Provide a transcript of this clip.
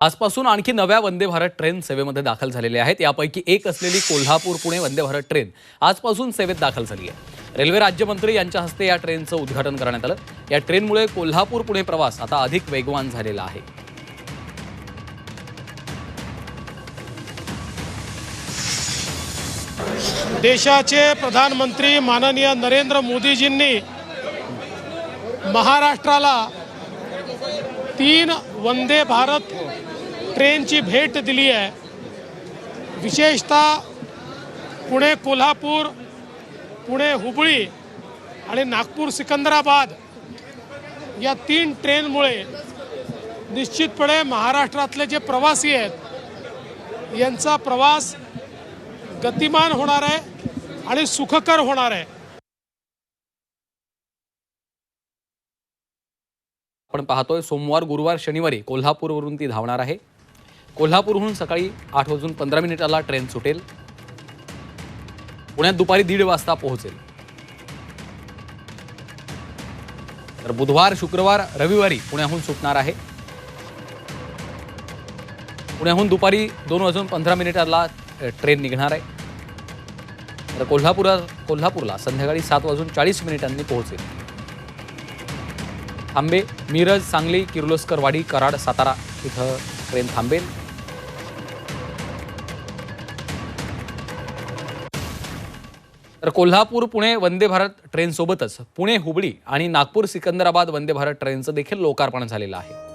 आजपासून आणखी नव्या वंदे भारत ट्रेन सेवेमध्ये दाखल झालेल्या आहेत। यापैकी एक असलेली कोल्हापूर पुणे वंदे भारत ट्रेन आजपासून सेवेत दाखल झाली आहे। रेल्वे राज्यमंत्री यांच्या हस्ते या ट्रेनचं उद्घाटन करण्यात आलं। या ट्रेनमुळे कोल्हापूर पुणे प्रवास आता अधिक वेगवान झालेला आहे। देशाचे प्रधानमंत्री माननीय नरेंद्र मोदीजींनी महाराष्ट्राला 3 वंदे भारत ट्रेनची भेट दिली आहे। विशेषतः पुणे कोल्हापूर, पुणे हुबळी आणि नागपूर सिकंदराबाद या 3 ट्रेनमुळे निश्चितपणे महाराष्ट्रातले जे प्रवासी आहेत यांचा प्रवास गतिमान होणार आहे आणि सुखकर होणार आहे। आपण पाहतोय सोमवार, गुरुवार, शनिवारी कोल्हापूरवरून ती धावणार आहे। कोल्हापूरहून सकाळी 8:15 ट्रेन सुटेल। पुण्यात दुपारी 1:30 वाजता पोहोचेल। तर बुधवार, शुक्रवार, रविवारी पुण्याहून सुटणार आहे। पुण्याहून दुपारी 2:15 ट्रेन निघणार आहे। तर कोल्हापूरला संध्याकाळी 7:40 पोहोचेल। थांबे मिरज, सांगली, किर्लोस्कर वाडी, कराड, सातारा इथं ट्रेन थांबेल। तर कोल्हापूर पुणे वंदे भारत ट्रेन सोबतच पुणे हुबळी आणि नागपूर सिकंदराबाद वंदे भारत ट्रेनचं देखील लोकार्पण झालेलं आहे।